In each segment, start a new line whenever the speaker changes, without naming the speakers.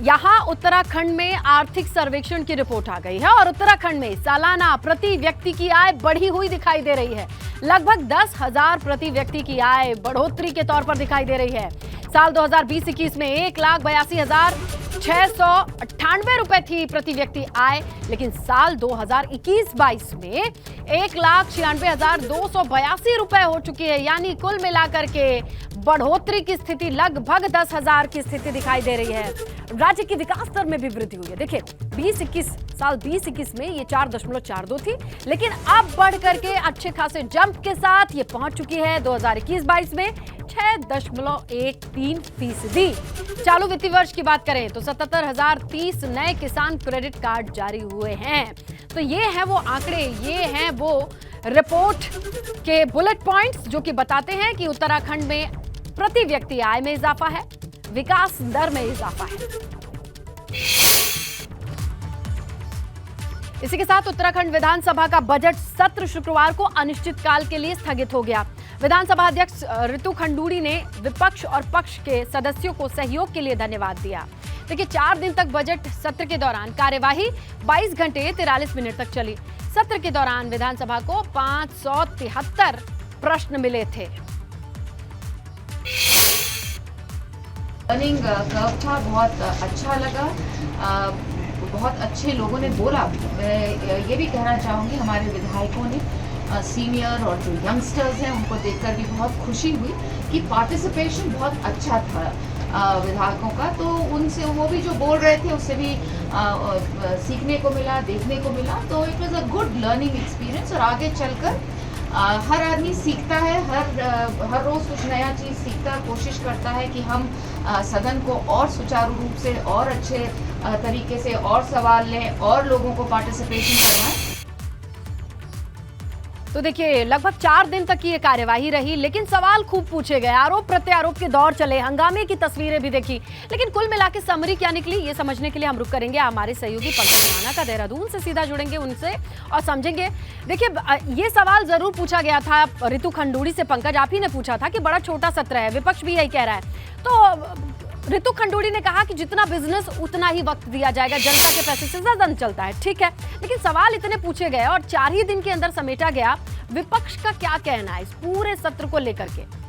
यहाँ उत्तराखंड में आर्थिक सर्वेक्षण की रिपोर्ट आ गई है और उत्तराखंड में सालाना प्रति व्यक्ति की आय बढ़ी हुई दिखाई दे रही है। लगभग 10,000 प्रति व्यक्ति की आय बढ़ोतरी के तौर पर दिखाई दे रही है। साल 2020-21 में 1,82,698 रुपए थी प्रति व्यक्ति आय, लेकिन साल 2021-22 में 1,96,282 रुपए हो चुकी है। यानी कुल मिलाकर के बढ़ोतरी की स्थिति लगभग 10,000 की स्थिति दिखाई दे रही है। राज्य की विकास दर में भी वृद्धि हुई है। देखिए साल 2021 में ये 4.42 थी, लेकिन अब बढ़ करके अच्छे खासे जंप के साथ ये पहुंच चुकी है 2021-22 में 6.13%। चालू वित्तीय वर्ष की बात करें तो 77,030 नए किसान क्रेडिट कार्ड जारी हुए हैं। तो ये हैं वो आंकड़े, ये हैं वो रिपोर्ट के बुलेट पॉइंट्स जो कि बताते हैं कि उत्तराखंड में प्रति व्यक्ति आय में इजाफा है, विकास दर में इजाफा है। इसी के साथ उत्तराखंड विधानसभा का बजट सत्र शुक्रवार को अनिश्चितकाल के लिए स्थगित हो गया। विधानसभा अध्यक्ष ऋतु खंडूड़ी ने विपक्ष और पक्ष के सदस्यों को सहयोग के लिए धन्यवाद दिया। देखिए 4 दिन तक बजट सत्र के दौरान कार्यवाही 22 घंटे 43 मिनट तक चली। सत्र के दौरान विधानसभा को 573 प्रश्न मिले थे।
लर्निंग कर्व था, बहुत अच्छा लगा, बहुत अच्छे लोगों ने बोला। मैं ये भी कहना चाहूँगी हमारे विधायकों ने, सीनियर और जो यंगस्टर्स हैं उनको देखकर भी बहुत खुशी हुई कि पार्टिसिपेशन बहुत अच्छा था विधायकों का। तो उनसे वो भी जो बोल रहे थे उससे भी सीखने को मिला, देखने को मिला। तो it was a good learning experience. और आगे चलकर हर आदमी सीखता है, हर रोज़ कुछ नया चीज़ सीखता, कोशिश करता है कि हम सदन को और सुचारू रूप से और अच्छे तरीके से और सवाल लें और लोगों को पार्टिसिपेशन करवाएं।
तो देखिए लगभग 4 दिन तक की ये कार्यवाही रही, लेकिन सवाल खूब पूछे गए, आरोप प्रत्यारोप के दौर चले, हंगामे की तस्वीरें भी देखी। लेकिन कुल मिला के समरी क्या निकली ये समझने के लिए हम रुक करेंगे हमारे सहयोगी पंकज राणा का। देहरादून से सीधा जुड़ेंगे उनसे और समझेंगे। देखिए ये सवाल जरूर पूछा गया था ऋतु खंडूड़ी से। पंकज, आप ही ने पूछा था कि बड़ा छोटा सत्र है, विपक्ष भी यही कह रहा है। तो ऋतु खंडूड़ी ने कहा कि जितना बिजनेस उतना ही वक्त दिया जाएगा, जनता के पैसे से सदन चलता है, ठीक है। लेकिन सवाल इतने पूछे गए और 4 ही दिन के अंदर समेटा गया। विपक्ष का क्या कहना है इस पूरे सत्र को लेकर के?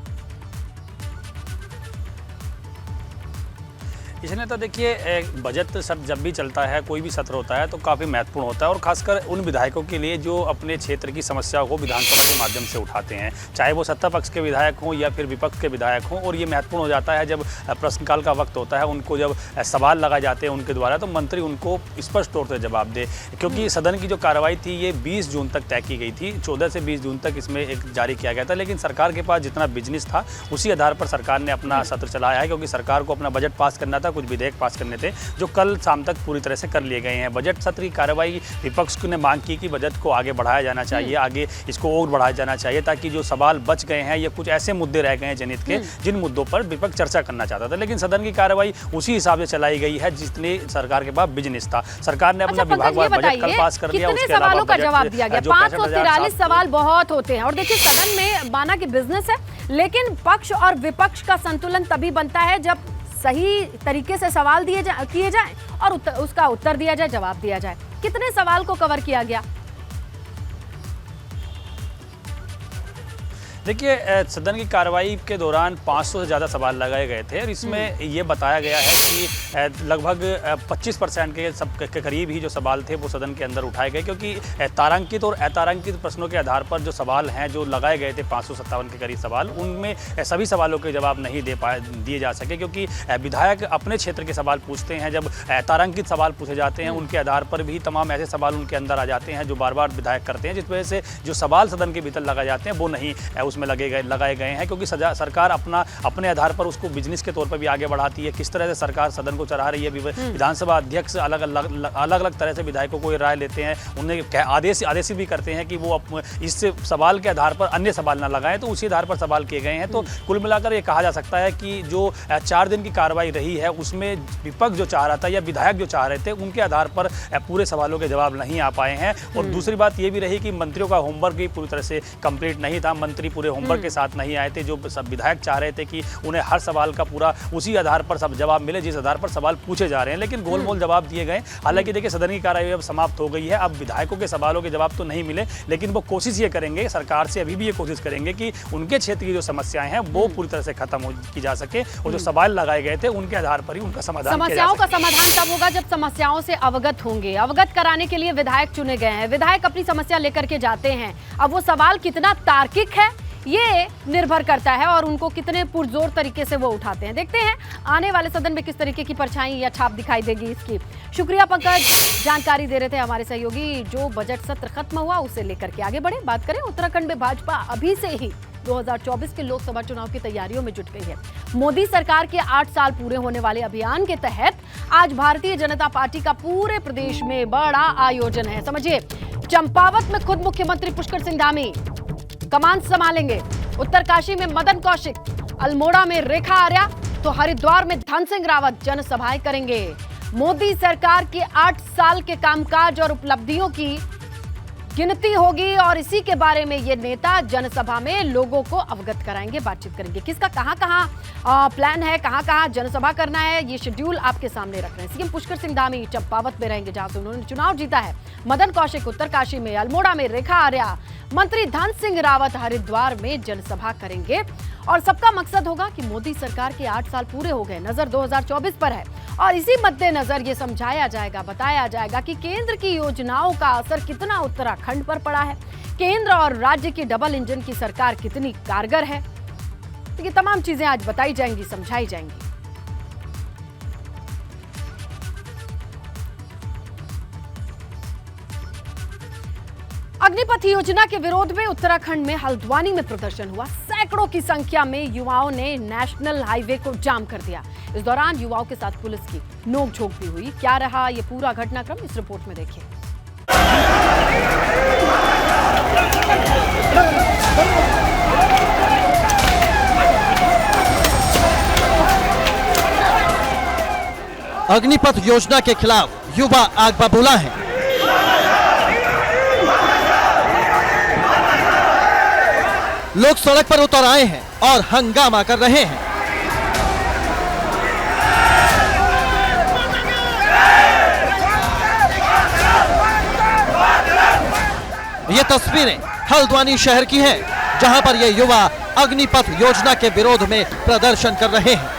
इसने तो देखिए बजट सब जब भी चलता है, कोई भी सत्र होता है तो काफ़ी महत्वपूर्ण होता है, और खासकर उन विधायकों के लिए जो अपने क्षेत्र की समस्याओं को विधानसभा के माध्यम से उठाते हैं, चाहे वो सत्ता पक्ष के विधायक हों या फिर विपक्ष के विधायक हों। और ये महत्वपूर्ण हो जाता है जब प्रश्नकाल का वक्त होता है, उनको जब सवाल लगाए जाते हैं उनके द्वारा, तो मंत्री उनको स्पष्ट तौर पर जवाब दे। क्योंकि सदन की जो कार्रवाई थी ये 20 जून तक तय की गई थी, 14 से 20 जून तक इसमें एक जारी किया गया था। लेकिन सरकार के पास जितना बिजनेस था उसी आधार पर सरकार ने अपना सत्र चलाया है, क्योंकि सरकार को अपना बजट पास करना था, कुछ विधेयक पास करने थे जो कल शाम तक पूरी तरह से कर लिए गए हैं। बजट सत्र की कार्रवाई विपक्ष ने मांग की कि बजट को आगे बढ़ाया जाना चाहिए, आगे इसको और बढ़ाया जाना चाहिए, ताकि जो सवाल बच गए हैं या कुछ ऐसे मुद्दे रह गए हैं जनहित के जिन मुद्दों पर विपक्ष चर्चा करना चाहता था। लेकिन सदन की कार्रवाई उसी हिसाब से चलाई गई है जितने सरकार के पास बिजनेस था। सरकार ने अपना विभागवार बजट कल पास कर दिया, उसके अलावा
सवालों का जवाब दिया गया। 543 सवाल बहुत होते हैं। और देखिए सदन में माना कि बिजनेस है, लेकिन पक्ष और विपक्ष का संतुलन तभी बनता है जब सही तरीके से सवाल किए जाएं और उसका उत्तर दिया जाए, जवाब दिया जाए। कितने सवाल को कवर किया गया?
देखिए सदन की कार्रवाई के दौरान 500 से ज़्यादा सवाल लगाए गए थे, और इसमें ये बताया गया है कि लगभग 25% के करीब ही जो सवाल थे वो सदन के अंदर उठाए गए, क्योंकि तारांकित और अतारांकित प्रश्नों के आधार पर जो सवाल हैं जो लगाए गए थे 557 के करीब सवाल, उनमें सभी सवालों के जवाब नहीं दिए जा सके, क्योंकि विधायक अपने क्षेत्र के सवाल पूछते हैं। जब तारांकित सवाल पूछे जाते हैं उनके आधार पर भी तमाम ऐसे सवाल उनके अंदर आ जाते हैं जो बार बार विधायक करते हैं, जिस वजह से जो सवाल सदन के भीतर लगाए जाते हैं वो नहीं उसमें लगाए गए हैं, क्योंकि सरकार अपने आधार पर उसको बिजनेस के तौर पर भी आगे बढ़ाती है। किस तरह से सरकार सदन को चला रही है, विधानसभा अध्यक्ष अलग अलग तरह से विधायकों को राय लेते हैं, उन्हें आदेशित भी करते हैं कि वो इस सवाल के आधार पर अन्य सवाल न लगाएं, तो उसी आधार पर सवाल किए गए हैं। तो कुल मिलाकर ये कहा जा सकता है कि जो 4 दिन की कार्रवाई रही है उसमें विपक्ष जो चाह रहा था या विधायक जो चाह रहे थे उनके आधार पर पूरे सवालों के जवाब नहीं आ पाए हैं। और दूसरी बात ये भी रही कि मंत्रियों का होमवर्क भी पूरी तरह से कंप्लीट नहीं था। मंत्री पूरे पूरे होमवर्क के साथ नहीं आए थे। जो सब विधायक चाह रहे थे कि उन्हें हर सवाल का पूरा उसी आधार पर सब जवाब मिले जिस आधार पर सवाल पूछे जा रहे हैं, लेकिन गोलमोल जवाब दिए गए। हालांकि देखिए सदन की कार्यवाही अब समाप्त हो गई है, अब विधायकों के सवालों के जवाब तो नहीं मिले, लेकिन वो कोशिश ये करेंगे, सरकार से अभी भी ये कोशिश करेंगे कि उनके क्षेत्र की जो समस्याएं हैं वो पूरी तरह से खत्म की जा सके और जो सवाल लगाए गए थे उनके आधार पर ही उनका समाधान किया जा
समस्याओं का
सके।
समाधान तब होगा जब समस्याओं से अवगत होंगे। अवगत कराने के लिए विधायक चुने गए हैं, विधायक अपनी समस्या लेकर के जाते हैं। अब वो सवाल कितना तार्किक है ये निर्भर करता है और उनको कितने पुरजोर तरीके से वो उठाते हैं। देखते हैं आने वाले सदन में किस तरीके की परछाई या छाप दिखाई देगी इसकी। शुक्रिया पंकज, जानकारी दे रहे थे हमारे सहयोगी। जो बजट सत्र खत्म हुआ उसे लेकर के आगे बढ़े। बात करें उत्तराखंड में भाजपा अभी से ही 2024 के लोकसभा चुनाव की तैयारियों में जुट गई है। मोदी सरकार के 8 साल पूरे होने वाले अभियान के तहत आज भारतीय जनता पार्टी का पूरे प्रदेश में बड़ा आयोजन है। समझिए, चंपावत में खुद मुख्यमंत्री पुष्कर सिंह धामी कमान संभालेंगे, उत्तरकाशी में मदन कौशिक, अल्मोड़ा में रेखा आर्या तो हरिद्वार में धन सिंह रावत जनसभाएं करेंगे। मोदी सरकार के 8 साल के कामकाज और उपलब्धियों की गिनती होगी और इसी के बारे में ये नेता जनसभा में लोगों को अवगत कराएंगे, बातचीत करेंगे। किसका कहां प्लान है, कहां जनसभा करना है, ये शेड्यूल आपके सामने रख रहे हैं। सीएम पुष्कर सिंह धामी चंपावत में रहेंगे जहां से उन्होंने चुनाव जीता है, मदन कौशिक उत्तरकाशी में, अल्मोड़ा में रेखा आर्या, मंत्री धन सिंह रावत हरिद्वार में जनसभा करेंगे। और सबका मकसद होगा कि मोदी सरकार के 8 साल पूरे हो गए, नजर 2024 पर है और इसी मद्देनजर ये समझाया जाएगा, बताया जाएगा कि केंद्र की योजनाओं का असर कितना उत्तराखंड पर पड़ा है, केंद्र और राज्य की डबल इंजन की सरकार कितनी कारगर है। तो ये तमाम चीजें आज बताई जाएंगी, समझाई जाएंगी। अग्निपथ योजना के विरोध में उत्तराखंड में हल्द्वानी में प्रदर्शन हुआ। सैकड़ों की संख्या में युवाओं ने नेशनल हाईवे को जाम कर दिया। इस दौरान युवाओं के साथ पुलिस की नोकझोंक भी हुई। क्या रहा ये पूरा घटनाक्रम, इस रिपोर्ट में देखिए।
अग्निपथ योजना के खिलाफ युवा आग बबूला है। लोग सड़क पर उतर आए हैं और हंगामा कर रहे हैं। ये तस्वीरें हल्द्वानी शहर की हैं, जहां पर ये युवा अग्निपथ योजना के विरोध में प्रदर्शन कर रहे हैं।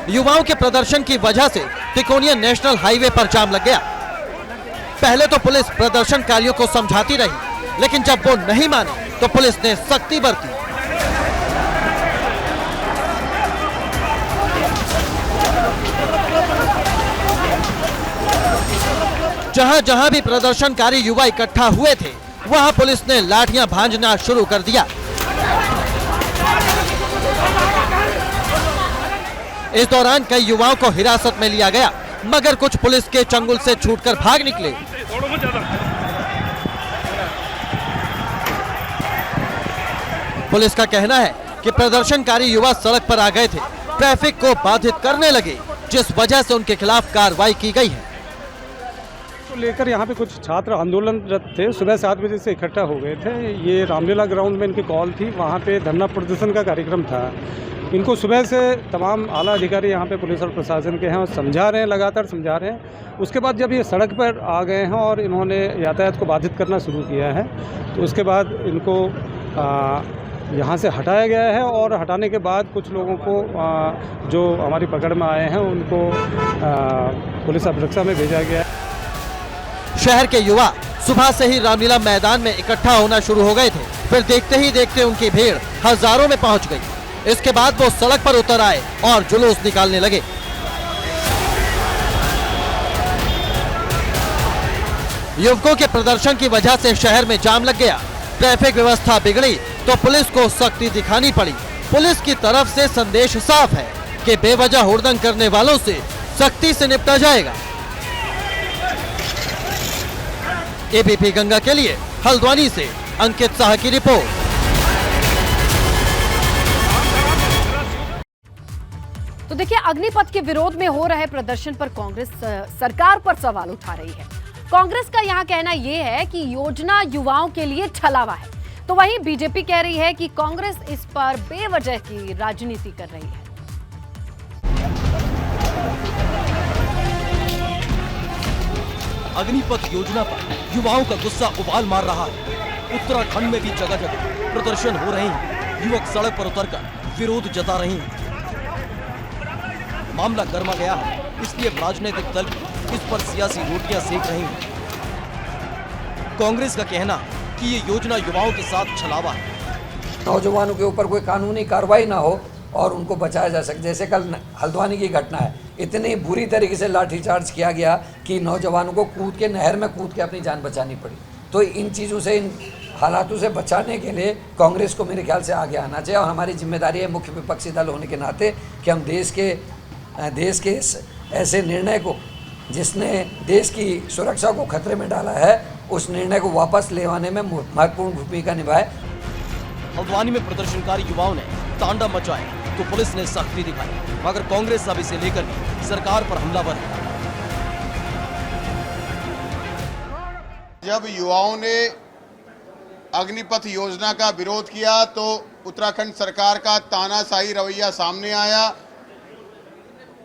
युवाओं के प्रदर्शन की वजह से तिकोनिया नेशनल हाईवे पर जाम लग गया। पहले तो पुलिस प्रदर्शनकारियों को समझाती रही, लेकिन जब वो नहीं माने तो पुलिस ने सख्ती बरती। जहां जहां भी प्रदर्शनकारी युवा इकट्ठा हुए थे, वहां पुलिस ने लाठियां भांजना शुरू कर दिया। इस दौरान कई युवाओं को हिरासत में लिया गया, मगर कुछ पुलिस के चंगुल से छूटकर भाग निकले। पुलिस का कहना है कि प्रदर्शनकारी युवा सड़क पर आ गए थे, ट्रैफिक को बाधित करने लगे, जिस वजह से उनके खिलाफ कार्रवाई की गई है।
तो लेकर यहाँ पे कुछ छात्र आंदोलनरत थे, सुबह 7 बजे से इकट्ठा हो गए थे। ये रामलीला ग्राउंड में इनकी कॉल थी, वहाँ पे धरना प्रदर्शन का कार्यक्रम था। इनको सुबह से तमाम आला अधिकारी यहाँ पे पुलिस और प्रशासन के हैं और समझा रहे हैं, लगातार समझा रहे हैं। उसके बाद जब ये सड़क पर आ गए हैं और इन्होंने यातायात को बाधित करना शुरू किया है, तो उसके बाद इनको यहाँ से हटाया गया है और हटाने के बाद कुछ लोगों को जो हमारी पकड़ में आए हैं उनको पुलिस अभिरक्षा में भेजा गया है।
शहर के युवा सुबह से ही रामलीला मैदान में इकट्ठा होना शुरू हो गए थे। फिर देखते ही देखते उनकी भीड़ हजारों में पहुंच गई। इसके बाद वो सड़क पर उतर आए और जुलूस निकालने लगे। युवकों के प्रदर्शन की वजह से शहर में जाम लग गया। ट्रैफिक व्यवस्था बिगड़ी तो पुलिस को सख्ती दिखानी पड़ी। पुलिस की तरफ से संदेश साफ है कि बेवजह हुड़दंग करने वालों से सख्ती से निपटा जाएगा। एबीपी गंगा के लिए हल्द्वानी से अंकित साह की रिपोर्ट।
तो देखिए, अग्निपथ के विरोध में हो रहे प्रदर्शन पर कांग्रेस सरकार पर सवाल उठा रही है। कांग्रेस का यहाँ कहना यह है कि योजना युवाओं के लिए छलावा है, तो वहीं बीजेपी कह रही है कि कांग्रेस इस पर बेवजह की राजनीति कर रही है।
अग्निपथ योजना पर युवाओं का गुस्सा उबाल मार रहा है। उत्तराखंड में भी जगह जगह प्रदर्शन हो रहे हैं। युवक सड़क पर उतरकर विरोध जता रहे हैं। मामला गर्मा गया है, इसलिए राजनीतिक दल इस पर सियासी रोटियां सेक रहे हैं। कांग्रेस का कहना कि ये योजना युवाओं के साथ छलावा है।
नौजवानों के ऊपर कोई कानूनी कार्रवाई ना हो और उनको बचाया जा सके। जैसे कल हल्द्वानी की घटना है, इतनी बुरी तरीके से लाठीचार्ज किया गया कि नौजवानों को कूद के नहर में कूद के अपनी जान बचानी पड़ी। तो इन चीज़ों से, इन हालातों से बचाने के लिए कांग्रेस को मेरे ख्याल से आगे आना चाहिए और हमारी जिम्मेदारी है मुख्य विपक्षी दल होने के नाते कि हम देश के इस ऐसे निर्णय को, जिसने देश की सुरक्षा को खतरे में डाला है, उस निर्णय को वापस ले आने में महत्वपूर्ण भूमिका निभाए।
हल्द्वानी में प्रदर्शनकारी युवाओं ने तांडव मचाए तो पुलिस ने सख्ती दिखाई, मगर कांग्रेस अब इसे लेकर सरकार पर हमलावर है।
जब युवाओं ने अग्निपथ योजना का विरोध किया तो उत्तराखंड सरकार का तानाशाही रवैया सामने आया।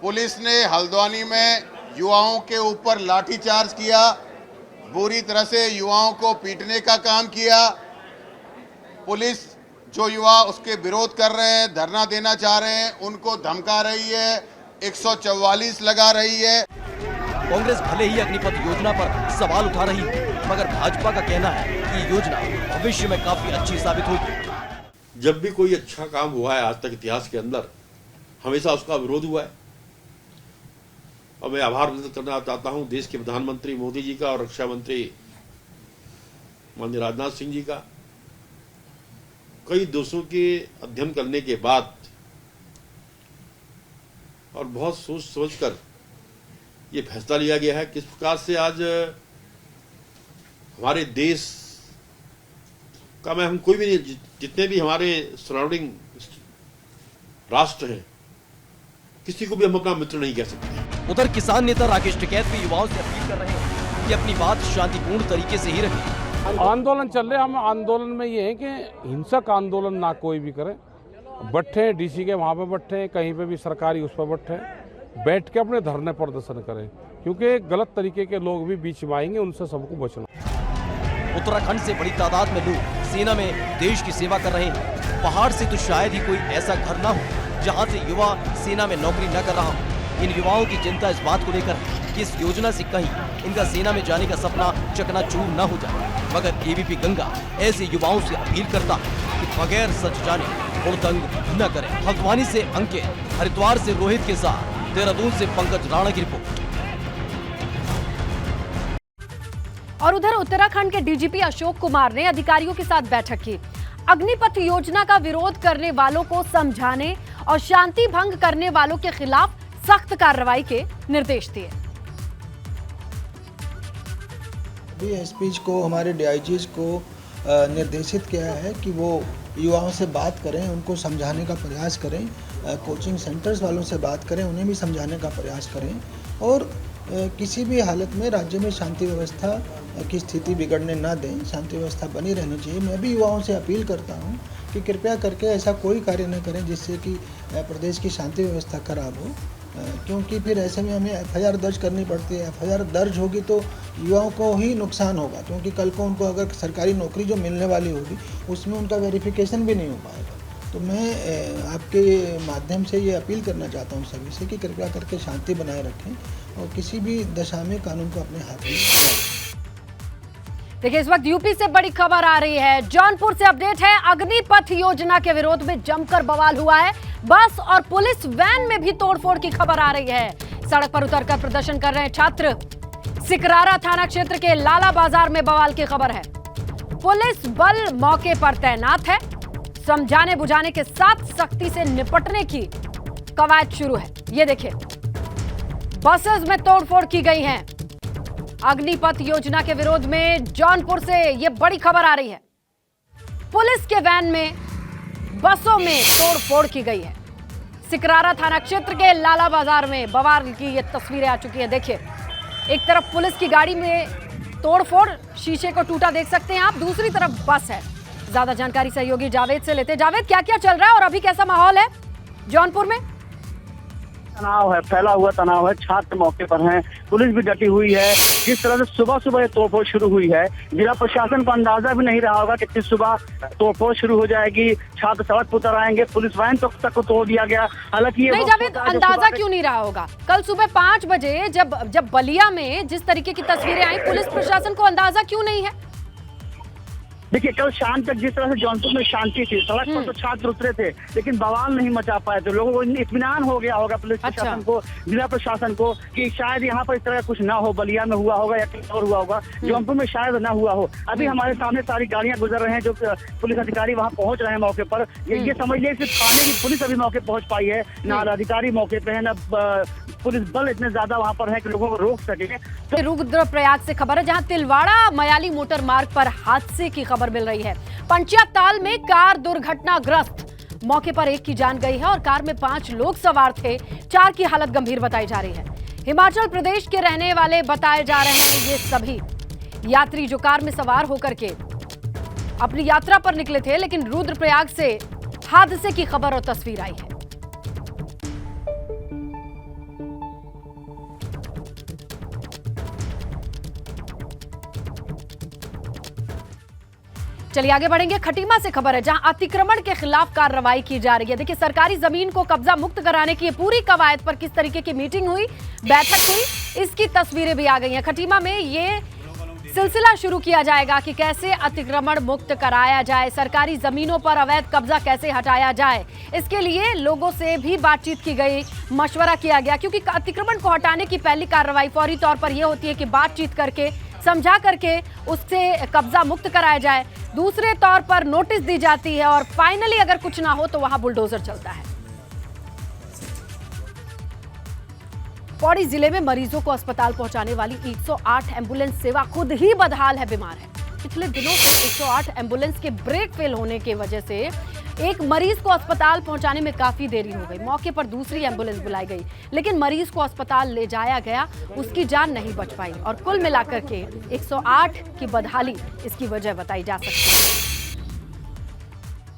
पुलिस ने हल्द्वानी में युवाओं के ऊपर लाठीचार्ज किया, बुरी तरह से युवाओं को पीटने का काम किया। पुलिस जो युवा उसके विरोध कर रहे हैं, धरना देना चाह रहे हैं, उनको धमका रही है, 144 लगा रही है।
कांग्रेस भले ही अग्निपथ योजना पर सवाल उठा रही है, मगर भाजपा का कहना है कि योजना भविष्य में काफी अच्छी साबित होगी।
जब भी कोई अच्छा काम हुआ है आज तक इतिहास के अंदर, हमेशा उसका विरोध हुआ है। और मैं आभार व्यक्त करना चाहता हूं देश के प्रधानमंत्री मोदी जी का और रक्षा मंत्री माननीय राजनाथ सिंह जी का। कई दोषों के अध्ययन करने के बाद और बहुत सोच समझकर ये फैसला लिया गया है किस प्रकार से आज हमारे देश का, मैं हम कोई भी नहीं, जितने भी हमारे सराउंडिंग राष्ट्र हैं, किसी को भी हम अपना मित्र नहीं कह सकते।
उधर किसान नेता राकेश टिकैत भी युवाओं से अपील कर रहे हैं कि अपनी बात शांतिपूर्ण तरीके से ही रखें।
आंदोलन चल रहे, हम आंदोलन में ये है कि हिंसक आंदोलन ना कोई भी करे। बैठे डीसी के वहाँ पे बैठे, कहीं पे भी सरकारी उस पर बैठ के अपने धरने प्रदर्शन करें, क्योंकि गलत तरीके के लोग भी बीच में आएंगे, उनसे सबको बचना।
उत्तराखंड से बड़ी तादाद में लोग सेना में देश की सेवा कर रहे हैं। पहाड़ से तो शायद ही कोई ऐसा घर ना हो जहाँ से युवा सेना में नौकरी न कर रहा हो। इन युवाओं की चिंता इस बात को लेकर कि इस योजना से कहीं इनका सेना में जाने का सपना चकनाचूर न हो जाए। मगर एबीपी गंगा ऐसे युवाओं से अपील करता है कि बगैर सच जाने हुड़दंग न करें। हल्द्वानी से अंकित, हरिद्वार से रोहित के साथ देहरादून से पंकज राणा की रिपोर्ट।
और उधर उत्तराखंड के डीजीपी अशोक कुमार ने अधिकारियों के साथ बैठक की। अग्निपथ योजना का विरोध करने वालों को समझाने और शांति भंग करने वालों के खिलाफ सख्त कार्रवाई के निर्देश दिए।
एसपी को, हमारे डीआईजीज को निर्देशित किया है कि वो युवाओं से बात करें, उनको समझाने का प्रयास करें, कोचिंग सेंटर्स वालों से बात करें, उन्हें भी समझाने का प्रयास करें और किसी भी हालत में राज्य में शांति व्यवस्था की स्थिति बिगड़ने ना दें, शांति व्यवस्था बनी रहनी चाहिए। मैं भी युवाओं से अपील करता हूं कि कृपया करके ऐसा कोई कार्य न करें जिससे कि प्रदेश की शांति व्यवस्था खराब हो, क्योंकि फिर ऐसे में हमें एफआईआर दर्ज करनी पड़ती है। एफआईआर दर्ज होगी तो युवाओं को ही नुकसान होगा, क्योंकि कल को उनको अगर सरकारी नौकरी जो मिलने वाली होगी उसमें उनका वेरिफिकेशन भी नहीं हो पाएगा। तो मैं आपके माध्यम से ये अपील करना चाहता हूँ सभी से कि कृपया करके शांति बनाए रखें और किसी भी दशा में कानून को अपने हाथ में लें।
देखिए, इस वक्त यूपी से बड़ी खबर आ रही है। जौनपुर से अपडेट है। अग्निपथ योजना के विरोध में जमकर बवाल हुआ है। बस और पुलिस वैन में भी तोड़फोड़ की खबर आ रही है। सड़क पर उतरकर प्रदर्शन कर रहे हैं छात्र। सिकरारा थाना क्षेत्र के लाला बाजार में बवाल की खबर है। पुलिस बल मौके पर तैनात है। समझाने बुझाने के साथ सख्ती से निपटने की कवायद शुरू है। ये देखिए, बसेस में तोड़फोड़ की गई है। अग्निपथ योजना के विरोध में जौनपुर से ये बड़ी खबर आ रही है। पुलिस के वैन में, बसों में तोड़फोड़ की गई है। सिकरारा थाना क्षेत्र के लाला बाजार में बवाल की ये तस्वीरें आ चुकी है। देखिए, एक तरफ पुलिस की गाड़ी में तोड़फोड़, शीशे को टूटा देख सकते हैं आप। दूसरी तरफ बस है। ज्यादा जानकारी सहयोगी जावेद से लेते। जावेद, क्या क्या चल रहा है और अभी कैसा माहौल है जौनपुर में?
तनाव है, फैला हुआ तनाव है। छात्र मौके पर हैं, पुलिस भी डटी हुई है। जिस तरह से सुबह सुबह ये तोड़फोड़ शुरू हुई है, जिला प्रशासन को अंदाजा भी नहीं रहा होगा कि कितनी सुबह तोड़फोड़ शुरू हो जाएगी। छात्र सड़क पर उतर आएंगे, पुलिस वैन तक को तोड़ दिया गया। हालांकि ये
नहीं जावेद, अंदाजा क्यों नहीं रहा होगा? कल सुबह 5 बजे जब बलिया में जिस तरीके की तस्वीरें आई, पुलिस प्रशासन को अंदाजा क्यों नहीं है?
देखिए, कल शाम तक जिस तरह से जौनपुर में शांति थी, सड़क पर तो छात्र उतरे थे लेकिन बवाल नहीं मचा पाए थे। लोगों को इत्मीनान हो गया होगा, पुलिस प्रशासन को, जिला प्रशासन को, कि शायद यहाँ पर इस तरह कुछ ना हो। बलिया में हुआ होगा या कहीं और हुआ होगा, जौनपुर में शायद ना हुआ हो। अभी हमारे सामने सारी गाड़ियां गुजर रहे हैं, जो पुलिस अधिकारी वहाँ पहुंच रहे हैं मौके पर। ये समझ लिया सिर्फ थाने की पुलिस अभी मौके पहुंच पाई है, ना अधिकारी मौके पे है, ना पुलिस बल इतने ज्यादा वहाँ पर है कि लोगों को रोक सके।
रुद्रप्रयाग से खबर है, जहां तिलवाड़ा मयाली मोटर मार्ग पर हादसे की खबर मिल रही है। पंचायत में कार दुर्घटनाग्रस्त, मौके पर एक की जान गई है और कार में 5 लोग सवार थे। 4 की हालत गंभीर बताई जा रही है। हिमाचल प्रदेश के रहने वाले बताए जा रहे हैं ये सभी यात्री, जो कार में सवार होकर के अपनी यात्रा पर निकले थे। लेकिन रुद्रप्रयाग से हादसे की खबर और तस्वीर आई है। चलिए आगे बढ़ेंगे। खटीमा से खबर है, जहां अतिक्रमण के खिलाफ कार्रवाई की जा रही है। देखिए, सरकारी जमीन को कब्जा मुक्त कराने की पूरी कवायद पर किस तरीके की मीटिंग हुई, बैठक हुई, इसकी तस्वीरें भी आ गई हैं। खटीमा में ये सिलसिला शुरू किया जाएगा कि कैसे अतिक्रमण मुक्त कराया जाए, सरकारी जमीनों पर अवैध कब्जा कैसे हटाया जाए। इसके लिए लोगों से भी बातचीत की गई, मशवरा किया गया, क्योंकि अतिक्रमण को हटाने की पहली कार्रवाई फौरी तौर पर यह होती है कि बातचीत करके, समझा करके उससे कब्जा मुक्त कराया जाए। दूसरे तौर पर नोटिस दी जाती है और फाइनली अगर कुछ ना हो तो वहां बुलडोजर चलता है। पौड़ी जिले में मरीजों को अस्पताल पहुंचाने वाली 108 एम्बुलेंस सेवा खुद ही बदहाल है, बीमार है। पिछले दिनों से 108 एम्बुलेंस के ब्रेक फेल होने की वजह से एक मरीज को अस्पताल पहुंचाने में काफी देरी हो गई। मौके पर दूसरी एम्बुलेंस बुलाई गई, लेकिन मरीज को अस्पताल ले जाया गया, उसकी जान नहीं बच पाई और कुल मिलाकर के 108 की बदहाली इसकी वजह बताई जा सकती है।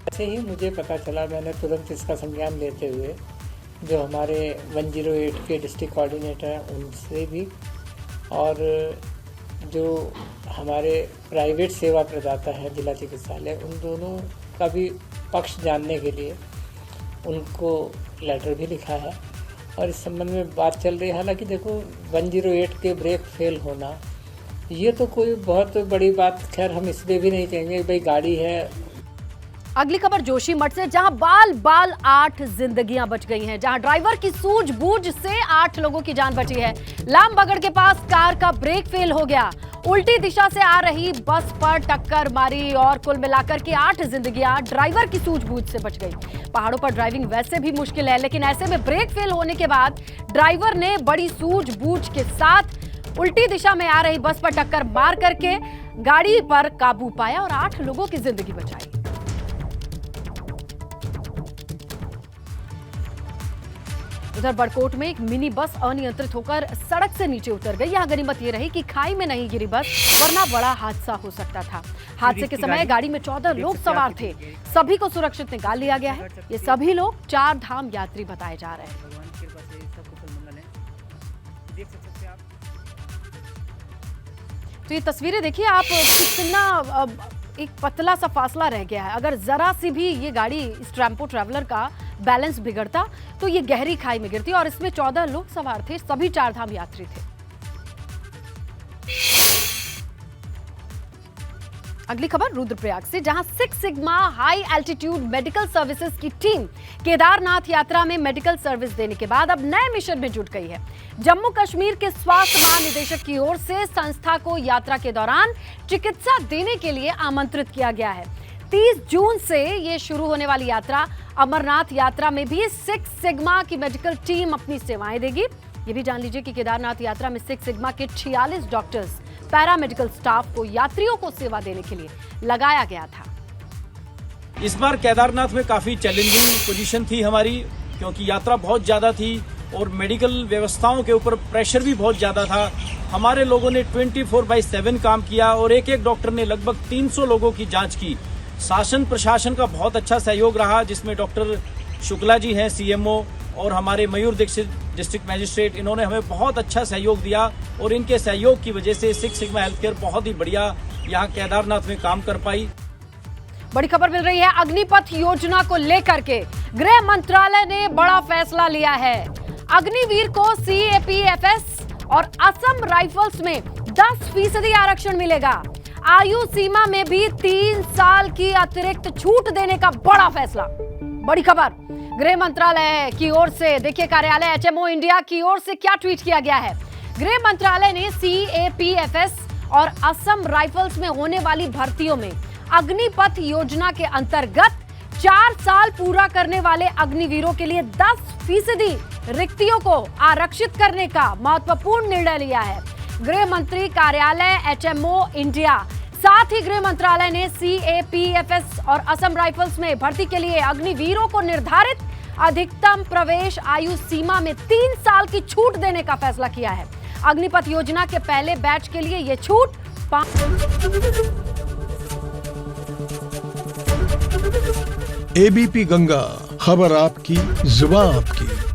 ऐसे ही मुझे पता चला, मैंने तुरंत इसका संज्ञान लेते हुए जो हमारे 108 के डिस्ट्रिक्ट कोऑर्डिनेटर हैं उनसे भी, और जो हमारे प्राइवेट सेवा प्रदाता है जिला चिकित्सालय, उन दोनों का भी पक्ष जानने के लिए उनको लेटर भी लिखा है और इस संबंध में बात चल रही है। हालांकि देखो, 108 के ब्रेक फेल होना ये तो कोई बहुत बड़ी बात, खैर हम इसलिए भी नहीं कहेंगे, भाई गाड़ी है।
अगली खबर जोशीमठ से, जहां बाल बाल 8 जिंदगियां बच गई हैं, जहां ड्राइवर की सूझबूझ से 8 लोगों की जान बची है। लामबगड़ के पास कार का ब्रेक फेल हो गया, उल्टी दिशा से आ रही बस पर टक्कर मारी और कुल मिलाकर के 8 जिंदगियां ड्राइवर की सूझबूझ से बच गई। पहाड़ों पर ड्राइविंग वैसे भी मुश्किल है, लेकिन ऐसे में ब्रेक फेल होने के बाद ड्राइवर ने बड़ी सूझबूझ के साथ उल्टी दिशा में आ रही बस पर टक्कर मार करके गाड़ी पर काबू पाया और 8 लोगों की जिंदगी बचाई। उधर बड़कोट में एक मिनी बस अनियंत्रित होकर सड़क से नीचे उतर गई। यहाँ गनीमत ये रही कि खाई में नहीं गिरी बस, वरना बड़ा हादसा हो सकता था। हादसे के समय गाड़ी में 14 लोग सवार थे, सभी को सुरक्षित निकाल लिया गया है। ये सभी लोग 4 धाम यात्री बताए जा रहे हैं। तो ये तस्वीरें देखिए आप, कितना एक पतला सा फासला रह गया है। अगर जरा सी भी ये गाड़ी, इस टेम्पो ट्रैवलर का बैलेंस बिगड़ता तो ये गहरी खाई में गिरती, और इसमें 14 लोग सवार थे, सभी 4 धाम यात्री थे। अगली खबर रुद्रप्रयाग से, जहां 6 sigma high altitude medical services की टीम केदारनाथ यात्रा में मेडिकल सर्विस देने के बाद अब नए मिशन में जुट गई है। जम्मू कश्मीर के स्वास्थ्य महानिदेशक की ओर से संस्था को यात्रा के दौरान चिकित्सा देने के लिए आमंत्रित किया गया है। 30 जून से ये शुरू होने वाली यात्रा, अमरनाथ यात्रा में भी 6 सिग्मा की मेडिकल टीम अपनी सेवाएं देगी। ये भी जान लीजिए कि केदारनाथ यात्रा में 6 सिग्मा के 46 डॉक्टर्स, पैरामेडिकल स्टाफ को यात्रियों को सेवा देने के लिए लगाया गया था।
इस बार केदारनाथ में काफ़ी चैलेंजिंग पोजीशन थी हमारी, क्योंकि यात्रा बहुत ज़्यादा थी और मेडिकल व्यवस्थाओं के ऊपर प्रेशर भी बहुत ज़्यादा था। हमारे लोगों ने 24/7 काम किया और एक एक डॉक्टर ने लगभग 300 लोगों की जांच की। शासन प्रशासन का बहुत अच्छा सहयोग रहा, जिसमें डॉक्टर शुक्ला जी हैं CMO और हमारे मयूर दीक्षित डिस्ट्रिक्ट मैजिस्ट्रेट, इन्होंने हमें बहुत अच्छा सहयोग दिया और इनके सहयोग की वजह से सिक्स सिग्मा हेल्थ केयर बहुत ही बढ़िया यहाँ केदारनाथ में काम कर पाई।
बड़ी खबर मिल रही है अग्निपथ योजना को लेकर के। गृह मंत्रालय ने बड़ा फैसला लिया है। अग्निवीर को CAPFS और असम राइफल्स में 10% आरक्षण मिलेगा। आयु सीमा में भी 3 साल की अतिरिक्त छूट देने का बड़ा फैसला। बड़ी खबर गृह मंत्रालय की ओर से, देखिए कार्यालय HMO इंडिया की ओर से क्या ट्वीट किया गया है। गृह मंत्रालय ने CAPFS और असम राइफल्स में होने वाली भर्तियों में अग्निपथ योजना के अंतर्गत 4 साल पूरा करने वाले अग्निवीरों के लिए 10% रिक्तियों को आरक्षित करने का महत्वपूर्ण निर्णय लिया है। गृह मंत्री कार्यालय HMO इंडिया, साथ ही गृह मंत्रालय ने CAPFS और असम राइफल्स में भर्ती के लिए अग्निवीरों को निर्धारित अधिकतम प्रवेश आयु सीमा में 3 साल की छूट देने का फैसला किया है। अग्निपथ योजना के पहले बैच के लिए यह छूट
ABP गंगा, खबर आपकी, जुबान आपकी।